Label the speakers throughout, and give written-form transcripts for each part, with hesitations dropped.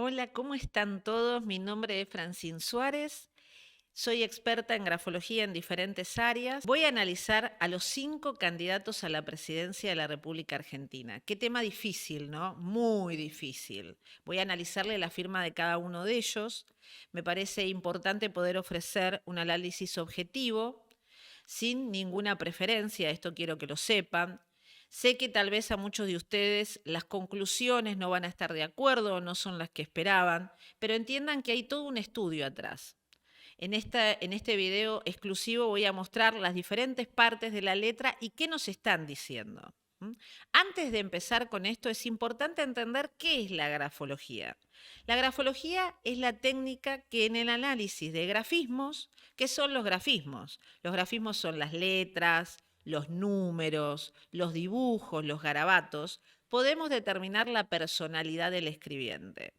Speaker 1: Hola, ¿cómo están todos? Mi nombre es Francine Suárez. Soy experta en grafología en diferentes áreas. Voy a analizar a los 5 candidatos a la presidencia de la República Argentina. Qué tema difícil, ¿no? Muy difícil. Voy a analizarle la firma de cada uno de ellos. Me parece importante poder ofrecer un análisis objetivo, sin ninguna preferencia, esto quiero que lo sepan. Sé que tal vez a muchos de ustedes las conclusiones no van a estar de acuerdo, no son las que esperaban, pero entiendan que hay todo un estudio atrás. En este video exclusivo voy a mostrar las diferentes partes de la letra y qué nos están diciendo. Antes de empezar con esto, es importante entender qué es la grafología. La grafología es la técnica que en el análisis de grafismos, ¿qué son los grafismos? Los grafismos son las letras, los números, los dibujos, los garabatos, podemos determinar la personalidad del escribiente.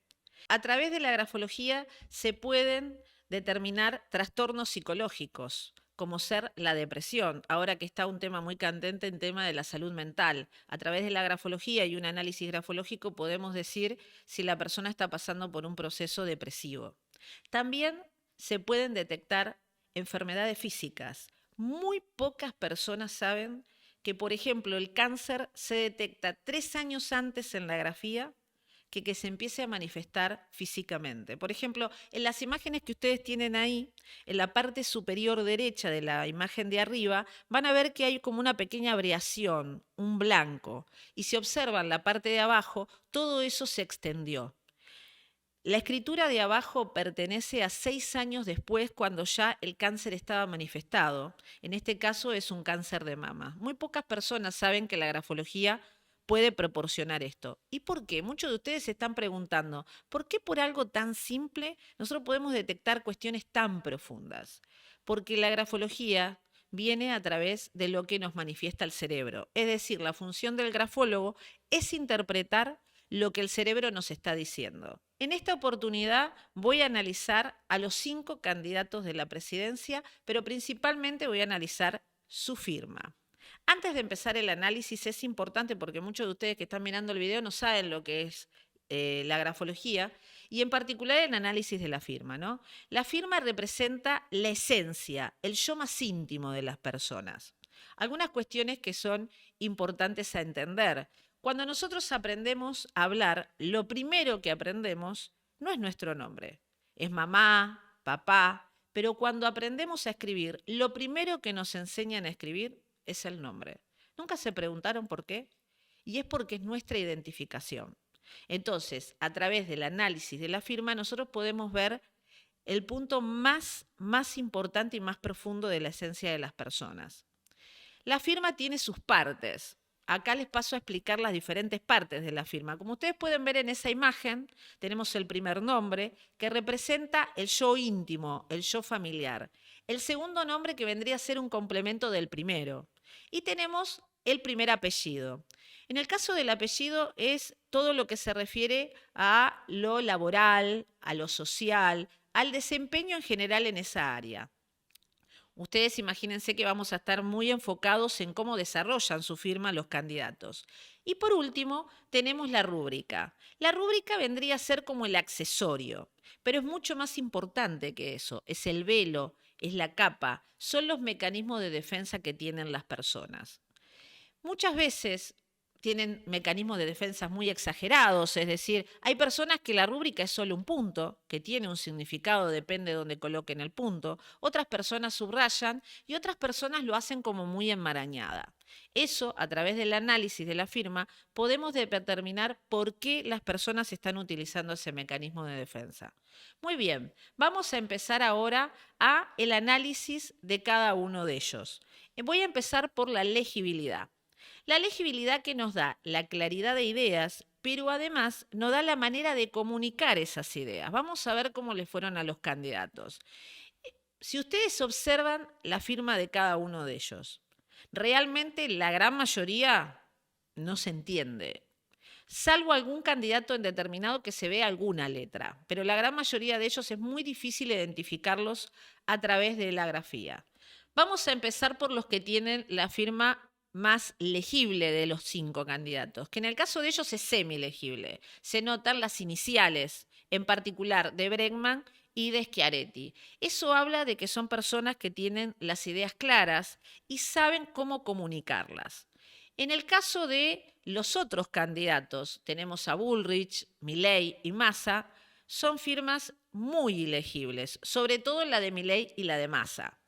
Speaker 1: A través de la grafología se pueden determinar trastornos psicológicos, como ser la depresión, ahora que está un tema muy candente en tema de la salud mental. A través de la grafología y un análisis grafológico podemos decir si la persona está pasando por un proceso depresivo. También se pueden detectar enfermedades físicas. Muy pocas personas saben que, por ejemplo, el cáncer se detecta 3 años antes en la grafía que se empiece a manifestar físicamente. Por ejemplo, en las imágenes que ustedes tienen ahí, en la parte superior derecha de la imagen de arriba, van a ver que hay como una pequeña abriación, un blanco. Y si observan la parte de abajo, todo eso se extendió. La escritura de abajo pertenece a 6 años después, cuando ya el cáncer estaba manifestado. En este caso es un cáncer de mama. Muy pocas personas saben que la grafología puede proporcionar esto. ¿Y por qué? Muchos de ustedes se están preguntando, ¿por qué por algo tan simple nosotros podemos detectar cuestiones tan profundas? Porque la grafología viene a través de lo que nos manifiesta el cerebro. Es decir, la función del grafólogo es interpretar lo que el cerebro nos está diciendo. En esta oportunidad voy a analizar a los 5 candidatos de la presidencia, pero principalmente voy a analizar su firma. Antes de empezar el análisis es importante, porque muchos de ustedes que están mirando el video no saben lo que es la grafología y en particular el análisis de la firma, ¿no? La firma representa la esencia, el yo más íntimo de las personas. Algunas cuestiones que son importantes a entender. Cuando nosotros aprendemos a hablar, lo primero que aprendemos no es nuestro nombre, es mamá, papá, pero cuando aprendemos a escribir, lo primero que nos enseñan a escribir es el nombre. ¿Nunca se preguntaron por qué? Y es porque es nuestra identificación. Entonces, a través del análisis de la firma, nosotros podemos ver el punto más importante y más profundo de la esencia de las personas. La firma tiene sus partes. Acá les paso a explicar las diferentes partes de la firma. Como ustedes pueden ver en esa imagen, tenemos el primer nombre, que representa el yo íntimo, el yo familiar. El segundo nombre, que vendría a ser un complemento del primero. Y tenemos el primer apellido. En el caso del apellido es todo lo que se refiere a lo laboral, a lo social, al desempeño en general en esa área. Ustedes imagínense que vamos a estar muy enfocados en cómo desarrollan su firma los candidatos. Y por último, tenemos la rúbrica. La rúbrica vendría a ser como el accesorio, pero es mucho más importante que eso. Es el velo, es la capa, son los mecanismos de defensa que tienen las personas. Muchas veces tienen mecanismos de defensa muy exagerados, es decir, hay personas que la rúbrica es solo un punto, que tiene un significado, depende de dónde coloquen el punto, otras personas subrayan y otras personas lo hacen como muy enmarañada. Eso, a través del análisis de la firma, podemos determinar por qué las personas están utilizando ese mecanismo de defensa. Muy bien, vamos a empezar ahora a el análisis de cada uno de ellos. Voy a empezar por la legibilidad. La legibilidad que nos da la claridad de ideas, pero además nos da la manera de comunicar esas ideas. Vamos a ver cómo le fueron a los candidatos. Si ustedes observan la firma de cada uno de ellos, realmente la gran mayoría no se entiende, salvo algún candidato en determinado que se ve alguna letra, pero la gran mayoría de ellos es muy difícil identificarlos a través de la grafía. Vamos a empezar por los que tienen la firma más legible de los 5 candidatos, que en el caso de ellos es semilegible. Se notan las iniciales en particular de Bregman y de Schiaretti. Eso habla de que son personas que tienen las ideas claras y saben cómo comunicarlas. En el caso de los otros candidatos, tenemos a Bullrich, Milei y Massa, son firmas muy ilegibles, sobre todo la de Milei y la de Massa.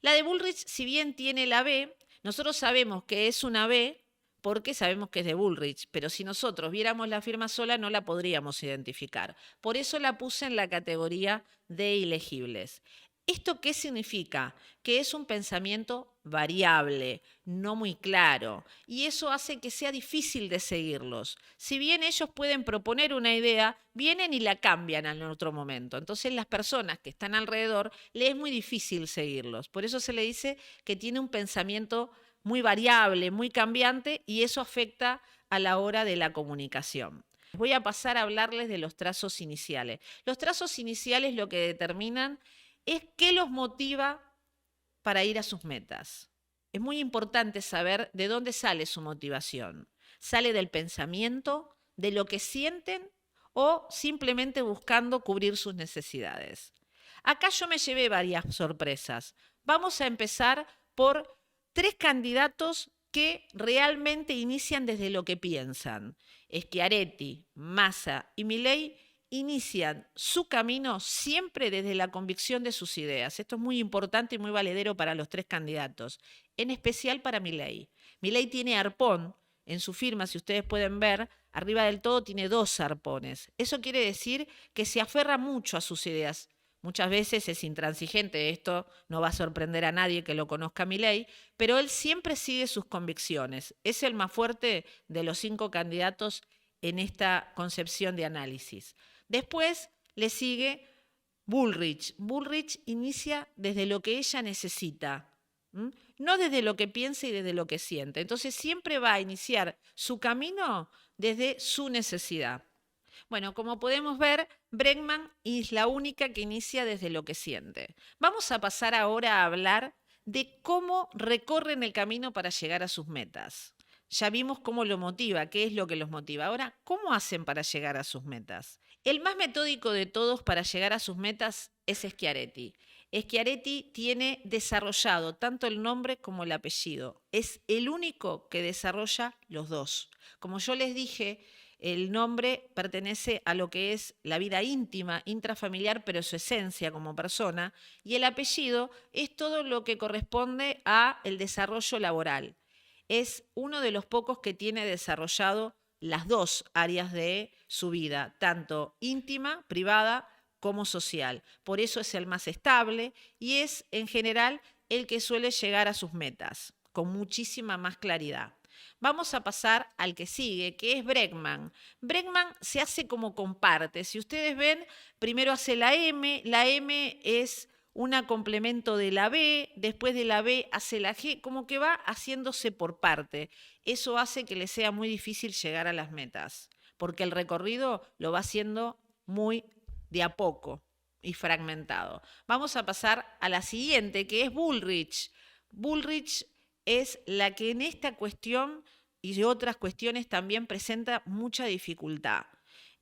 Speaker 1: La de Bullrich, si bien tiene la B, nosotros sabemos que es una B porque sabemos que es de Bullrich, pero si nosotros viéramos la firma sola no la podríamos identificar. Por eso la puse en la categoría de ilegibles. ¿Esto qué significa? Que es un pensamiento variable, no muy claro, y eso hace que sea difícil de seguirlos. Si bien ellos pueden proponer una idea, vienen y la cambian en otro momento. Entonces las personas que están alrededor les es muy difícil seguirlos. Por eso se le dice que tiene un pensamiento muy variable, muy cambiante, y eso afecta a la hora de la comunicación. Voy a pasar a hablarles de los trazos iniciales. Los trazos iniciales lo que determinan es qué los motiva para ir a sus metas. Es muy importante saber de dónde sale su motivación. ¿Sale del pensamiento, de lo que sienten o simplemente buscando cubrir sus necesidades? Acá yo me llevé varias sorpresas. Vamos a empezar por 3 candidatos que realmente inician desde lo que piensan. Schiaretti, Massa y Milei inician su camino siempre desde la convicción de sus ideas. Esto es muy importante y muy valedero para los 3 candidatos, en especial para Milei. Milei tiene arpón en su firma, si ustedes pueden ver, arriba del todo tiene 2 arpones. Eso quiere decir que se aferra mucho a sus ideas. Muchas veces es intransigente, esto no va a sorprender a nadie que lo conozca a Milei, pero él siempre sigue sus convicciones. Es el más fuerte de los 5 candidatos en esta concepción de análisis. Después le sigue Bullrich. Bullrich inicia desde lo que ella necesita, no desde lo que piensa y desde lo que siente. Entonces siempre va a iniciar su camino desde su necesidad. Bueno, como podemos ver, Bregman es la única que inicia desde lo que siente. Vamos a pasar ahora a hablar de cómo recorren el camino para llegar a sus metas. Ya vimos cómo lo motiva, qué es lo que los motiva. Ahora, ¿cómo hacen para llegar a sus metas? El más metódico de todos para llegar a sus metas es Schiaretti. Schiaretti tiene desarrollado tanto el nombre como el apellido. Es el único que desarrolla los dos. Como yo les dije, el nombre pertenece a lo que es la vida íntima, intrafamiliar, pero su esencia como persona, y el apellido es todo lo que corresponde a el desarrollo laboral. Es uno de los pocos que tiene desarrollado las 2 áreas de su vida, tanto íntima, privada, como social. Por eso es el más estable y es en general el que suele llegar a sus metas con muchísima más claridad. Vamos a pasar al que sigue, que es Bregman. Bregman se hace como con partes. Si ustedes ven, primero hace la M es un complemento de la B, después de la B hace la G, como que va haciéndose por parte. Eso hace que le sea muy difícil llegar a las metas, porque el recorrido lo va haciendo muy de a poco y fragmentado. Vamos a pasar a la siguiente, que es Bullrich. Bullrich es la que en esta cuestión y de otras cuestiones también presenta mucha dificultad.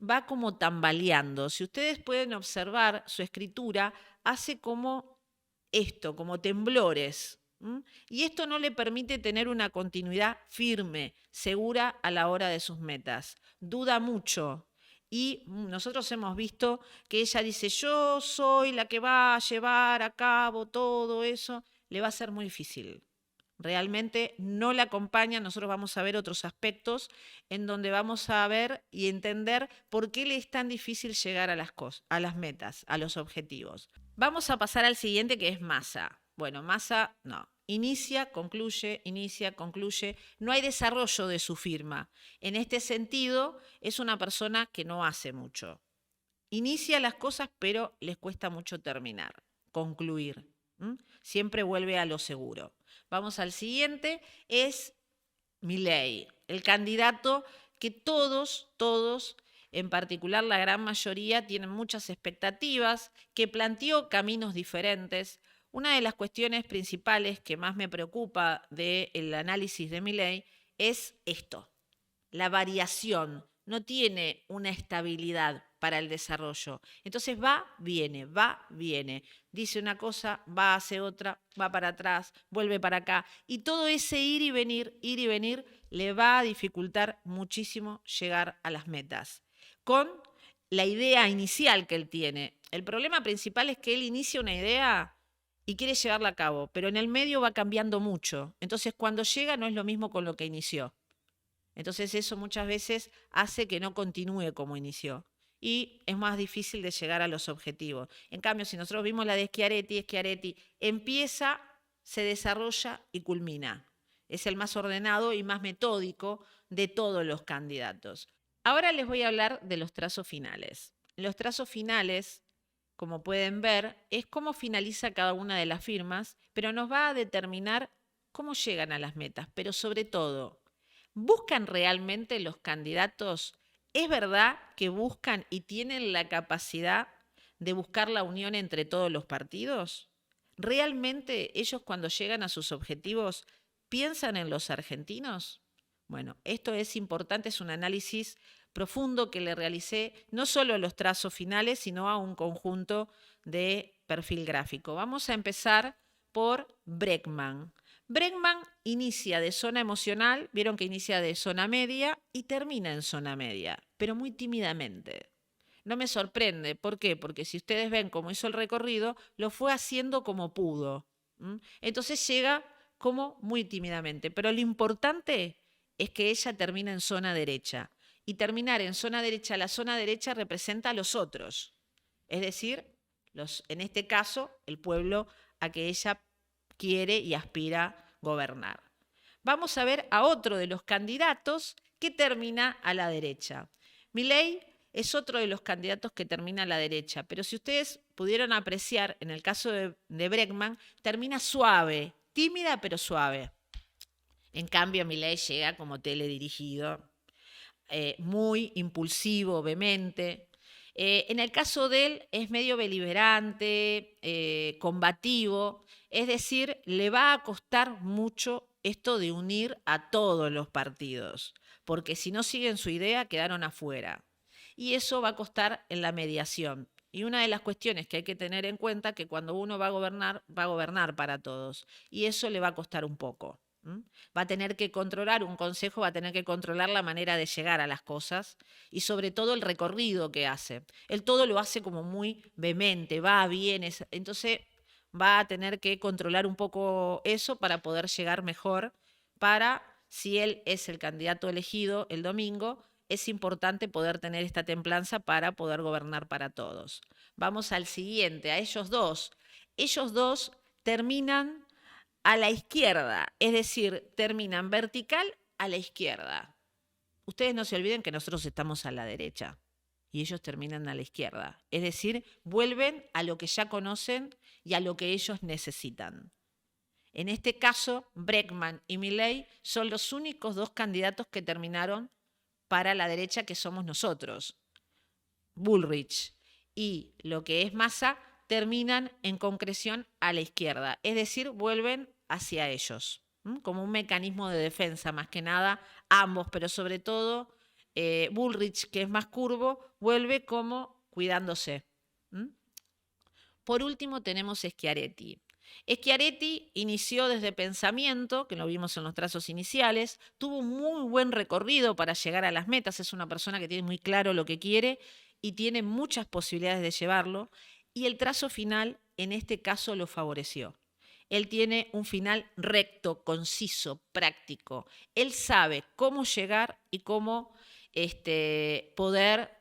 Speaker 1: Va como tambaleando. Si ustedes pueden observar su escritura, hace como esto, como temblores. Y esto no le permite tener una continuidad firme, segura a la hora de sus metas. Duda mucho. Y nosotros hemos visto que ella dice, yo soy la que va a llevar a cabo todo eso. Le va a ser muy difícil. Realmente no la acompaña. Nosotros vamos a ver otros aspectos en donde vamos a ver y entender por qué le es tan difícil llegar a las metas, a los objetivos. Vamos a pasar al siguiente, que es Massa. Bueno, Massa no. Inicia, concluye, no hay desarrollo de su firma. En este sentido, es una persona que no hace mucho. Inicia las cosas, pero les cuesta mucho terminar, concluir. Siempre vuelve a lo seguro. Vamos al siguiente, es Milei, el candidato que todos, en particular la gran mayoría, tienen muchas expectativas, que planteó caminos diferentes. Una de las cuestiones principales que más me preocupa del análisis de Milei es esto, la variación. No tiene una estabilidad para el desarrollo. Entonces va, viene. Dice una cosa, va, hace otra, va para atrás, vuelve para acá. Y todo ese ir y venir, le va a dificultar muchísimo llegar a las metas. Con la idea inicial que él tiene. El problema principal es que él inicia una idea y quiere llevarla a cabo, pero en el medio va cambiando mucho. Entonces, cuando llega no es lo mismo con lo que inició. Entonces, eso muchas veces hace que no continúe como inició. Y es más difícil de llegar a los objetivos. En cambio, si nosotros vimos la de Schiaretti empieza, se desarrolla y culmina. Es el más ordenado y más metódico de todos los candidatos. Ahora les voy a hablar de los trazos finales. Los trazos finales, como pueden ver, es cómo finaliza cada una de las firmas, pero nos va a determinar cómo llegan a las metas. Pero sobre todo, ¿buscan realmente los candidatos? ¿Es verdad que buscan y tienen la capacidad de buscar la unión entre todos los partidos? ¿Realmente ellos cuando llegan a sus objetivos piensan en los argentinos? Bueno, esto es importante, es un análisis profundo que le realicé no solo a los trazos finales, sino a un conjunto de perfil gráfico. Vamos a empezar por Bregman. Bregman inicia de zona emocional, vieron que inicia de zona media y termina en zona media, pero muy tímidamente. No me sorprende, ¿por qué? Porque si ustedes ven cómo hizo el recorrido, lo fue haciendo como pudo. Entonces llega como muy tímidamente, pero lo importante es que ella termina en zona derecha. Y terminar en zona derecha, la zona derecha representa a los otros, es decir, en este caso, el pueblo a que ella quiere y aspira gobernar. Vamos a ver a otro de los candidatos que termina a la derecha. Milei es otro de los candidatos que termina a la derecha, pero si ustedes pudieron apreciar, en el caso de Bregman, termina suave, tímida pero suave. En cambio, Milei llega como teledirigido, muy impulsivo, vehemente. En el caso de él es medio beligerante, combativo, es decir, le va a costar mucho esto de unir a todos los partidos, porque si no siguen su idea quedaron afuera. Y eso va a costar en la mediación. Y una de las cuestiones que hay que tener en cuenta es que cuando uno va a gobernar para todos. Y eso le va a costar un poco. Va a tener que controlar, un consejo va a tener que controlar la manera de llegar a las cosas y sobre todo el recorrido que hace. Él todo lo hace como muy vehemente, va, viene, entonces va a tener que controlar un poco eso para poder llegar mejor, para, si él es el candidato elegido el domingo, es importante poder tener esta templanza para poder gobernar para todos. Vamos al siguiente, a ellos dos. Ellos dos terminan a la izquierda, es decir, terminan vertical a la izquierda. Ustedes no se olviden que nosotros estamos a la derecha y ellos terminan a la izquierda. Es decir, vuelven a lo que ya conocen y a lo que ellos necesitan. En este caso, Bregman y Milei son los únicos dos candidatos que terminaron para la derecha, que somos nosotros. Bullrich y lo que es Massa terminan en concreción a la izquierda, es decir, vuelven hacia ellos, como un mecanismo de defensa, más que nada, ambos, pero sobre todo Bullrich, que es más curvo, vuelve como cuidándose. Por último tenemos Schiaretti. Schiaretti inició desde pensamiento, que lo vimos en los trazos iniciales, tuvo un muy buen recorrido para llegar a las metas, es una persona que tiene muy claro lo que quiere y tiene muchas posibilidades de llevarlo, y el trazo final en este caso lo favoreció. Él tiene un final recto, conciso, práctico. Él sabe cómo llegar y cómo poder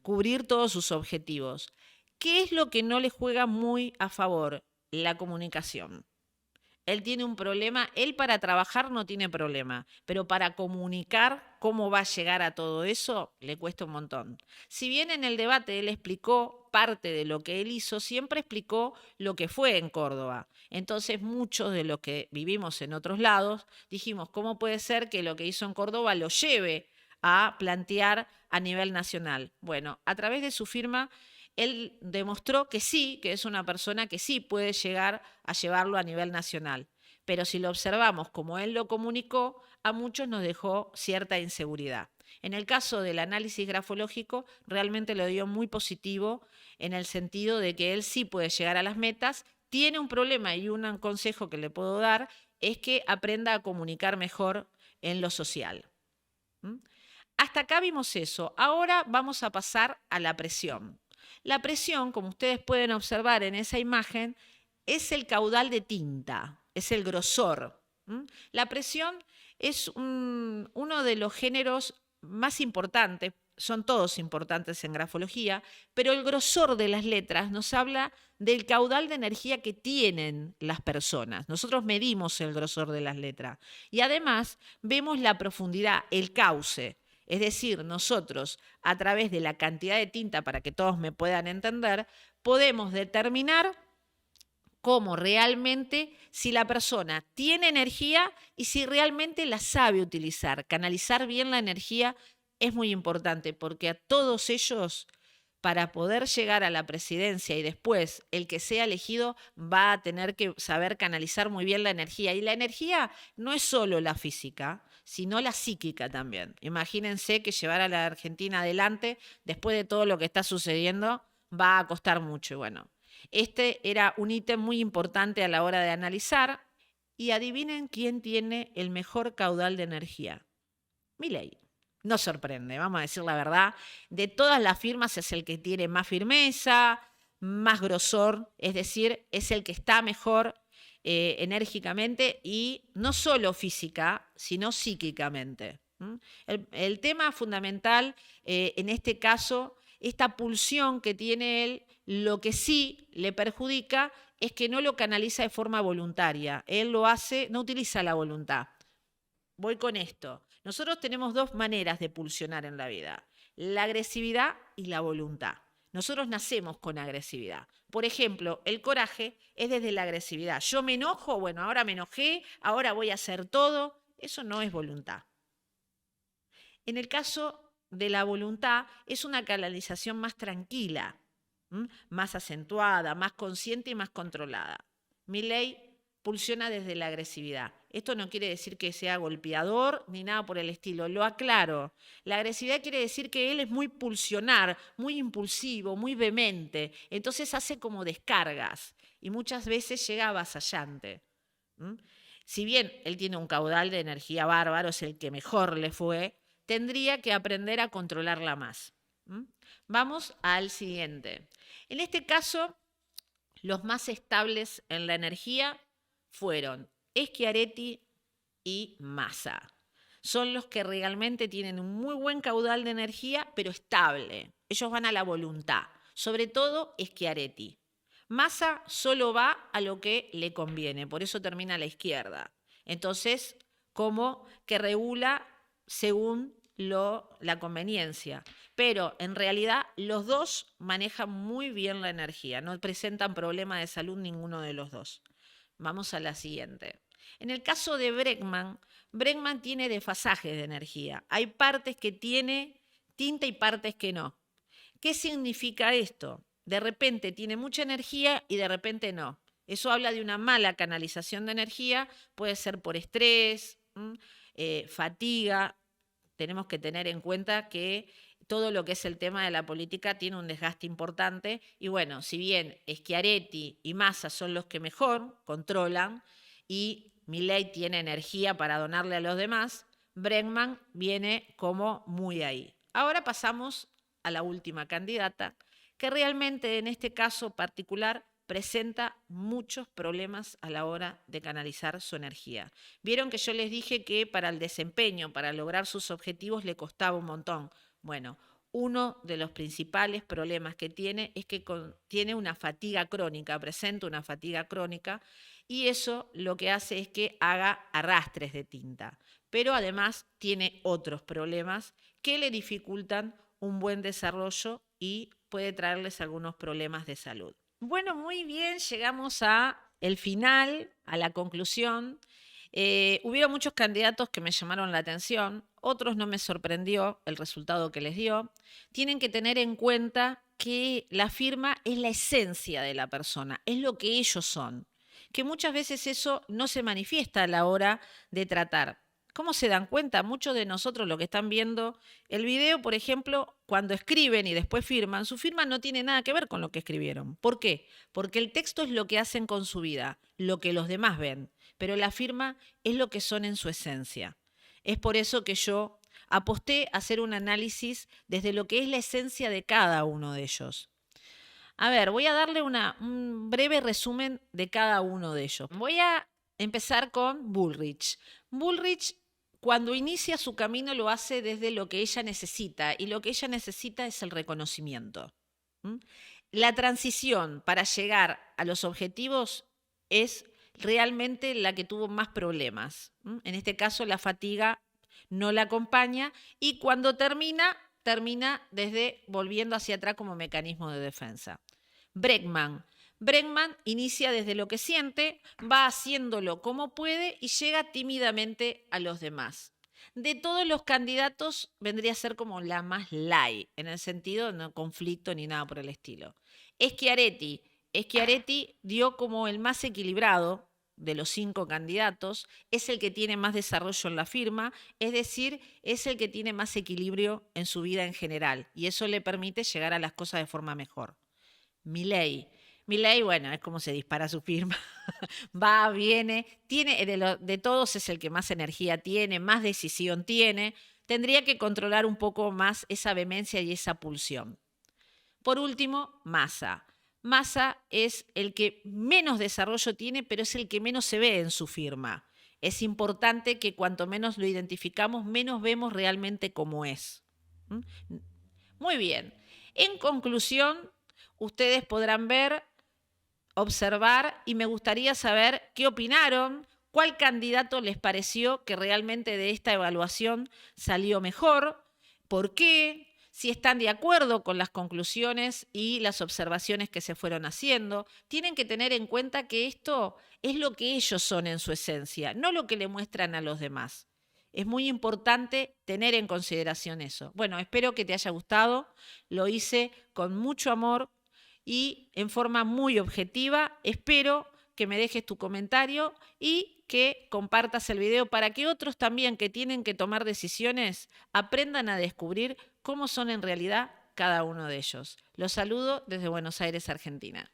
Speaker 1: cubrir todos sus objetivos. ¿Qué es lo que no le juega muy a favor? La comunicación. Él tiene un problema, él para trabajar no tiene problema, pero para comunicar cómo va a llegar a todo eso le cuesta un montón. Si bien en el debate él explicó parte de lo que él hizo, siempre explicó lo que fue en Córdoba. Entonces muchos de los que vivimos en otros lados dijimos, ¿cómo puede ser que lo que hizo en Córdoba lo lleve a plantear a nivel nacional? Bueno, a través de su firma él demostró que sí, que es una persona que sí puede llegar a llevarlo a nivel nacional. Pero si lo observamos como él lo comunicó, a muchos nos dejó cierta inseguridad. En el caso del análisis grafológico, realmente lo dio muy positivo en el sentido de que él sí puede llegar a las metas. Tiene un problema y un consejo que le puedo dar es que aprenda a comunicar mejor en lo social. Hasta acá vimos eso. Ahora vamos a pasar a la presión. La presión, como ustedes pueden observar en esa imagen, es el caudal de tinta, es el grosor. La presión es uno de los géneros más importantes, son todos importantes en grafología, pero el grosor de las letras nos habla del caudal de energía que tienen las personas. Nosotros medimos el grosor de las letras y además vemos la profundidad, el cauce. Es decir, nosotros, a través de la cantidad de tinta, para que todos me puedan entender, podemos determinar cómo realmente, si la persona tiene energía y si realmente la sabe utilizar. Canalizar bien la energía es muy importante porque a todos ellos, para poder llegar a la presidencia y después el que sea elegido va a tener que saber canalizar muy bien la energía. Y la energía no es solo la física, sino la psíquica también. Imagínense que llevar a la Argentina adelante, después de todo lo que está sucediendo, va a costar mucho. Y bueno, este era un ítem muy importante a la hora de analizar. Y adivinen quién tiene el mejor caudal de energía. Milei. No sorprende, vamos a decir la verdad. De todas las firmas es el que tiene más firmeza, más grosor, es decir, es el que está mejor enérgicamente y no solo física, sino psíquicamente. El tema fundamental en este caso, esta pulsión que tiene él, lo que sí le perjudica es que no lo canaliza de forma voluntaria. Él lo hace, no utiliza la voluntad. Voy con esto. Nosotros tenemos dos maneras de pulsionar en la vida, la agresividad y la voluntad. Nosotros nacemos con agresividad. Por ejemplo, el coraje es desde la agresividad. Yo me enojo, bueno, ahora me enojé, ahora voy a hacer todo. Eso no es voluntad. En el caso de la voluntad, es una canalización más tranquila, más acentuada, más consciente y más controlada. Milei pulsiona desde la agresividad. Esto no quiere decir que sea golpeador ni nada por el estilo, lo aclaro. La agresividad quiere decir que él es muy pulsionar, muy impulsivo, muy vehemente. Entonces hace como descargas y muchas veces llega avasallante. Si bien él tiene un caudal de energía bárbaro, es el que mejor le fue, tendría que aprender a controlarla más. Vamos al siguiente. En este caso, los más estables en la energía fueron Schiaretti y Massa. Son los que realmente tienen un muy buen caudal de energía, pero estable. Ellos van a la voluntad, sobre todo Schiaretti. Massa solo va a lo que le conviene, por eso termina a la izquierda. Entonces, como que regula según la conveniencia. Pero en realidad los dos manejan muy bien la energía, no presentan problema de salud ninguno de los dos. Vamos a la siguiente. En el caso de Bregman, Bregman tiene desfasajes de energía. Hay partes que tiene tinta y partes que no. ¿Qué significa esto? De repente tiene mucha energía y de repente no. Eso habla de una mala canalización de energía, puede ser por estrés, fatiga. Tenemos que tener en cuenta que todo lo que es el tema de la política tiene un desgaste importante y bueno, si bien Schiaretti y Massa son los que mejor controlan y Milei tiene energía para donarle a los demás, Bregman viene como muy ahí. Ahora pasamos a la última candidata, que realmente en este caso particular presenta muchos problemas a la hora de canalizar su energía. Vieron que yo les dije que para el desempeño, para lograr sus objetivos, le costaba un montón. Bueno, uno de los principales problemas que tiene es que tiene una fatiga crónica, presenta una fatiga crónica, y eso lo que hace es que haga arrastres de tinta. Pero además tiene otros problemas que le dificultan un buen desarrollo y puede traerles algunos problemas de salud. Bueno, muy bien, llegamos a el final, a la conclusión. Hubieron muchos candidatos que me llamaron la atención, otros no me sorprendió el resultado que les dio. Tienen que tener en cuenta que la firma es la esencia de la persona, es lo que ellos son, que muchas veces eso no se manifiesta a la hora de tratar. ¿Cómo se dan cuenta? Muchos de nosotros, los que están viendo el video, por ejemplo, cuando escriben y después firman, su firma no tiene nada que ver con lo que escribieron. ¿Por qué? Porque el texto es lo que hacen con su vida, lo que los demás ven, pero la firma es lo que son en su esencia. Es por eso que yo aposté a hacer un análisis desde lo que es la esencia de cada uno de ellos. A ver, voy a darle un breve resumen de cada uno de ellos. Voy a empezar con Bullrich. Bullrich, cuando inicia su camino, lo hace desde lo que ella necesita, y lo que ella necesita es el reconocimiento. La transición para llegar a los objetivos es realmente la que tuvo más problemas. En este caso, la fatiga no la acompaña, y cuando termina desde volviendo hacia atrás como mecanismo de defensa. Bregman inicia desde lo que siente, va haciéndolo como puede y llega tímidamente a los demás. De todos los candidatos vendría a ser como la más light, en el sentido de no conflicto ni nada por el estilo. Schiaretti dio como el más equilibrado de los 5 candidatos, es el que tiene más desarrollo en la firma, es decir, es el que tiene más equilibrio en su vida en general, y eso le permite llegar a las cosas de forma mejor. Milei, bueno, es como se dispara su firma, va, viene, tiene, de todos es el que más energía tiene, más decisión tiene, tendría que controlar un poco más esa vehemencia y esa pulsión. Por último, Massa. Massa es el que menos desarrollo tiene, pero es el que menos se ve en su firma. Es importante que cuanto menos lo identificamos, menos vemos realmente cómo es. Muy bien. En conclusión, ustedes podrán ver, observar, y me gustaría saber qué opinaron, cuál candidato les pareció que realmente de esta evaluación salió mejor, por qué, si están de acuerdo con las conclusiones y las observaciones que se fueron haciendo. Tienen que tener en cuenta que esto es lo que ellos son en su esencia, no lo que le muestran a los demás. Es muy importante tener en consideración eso. Bueno, espero que te haya gustado. Lo hice con mucho amor y en forma muy objetiva. Espero que me dejes tu comentario y que compartas el video para que otros también que tienen que tomar decisiones aprendan a descubrir cómo son en realidad cada uno de ellos. Los saludo desde Buenos Aires, Argentina.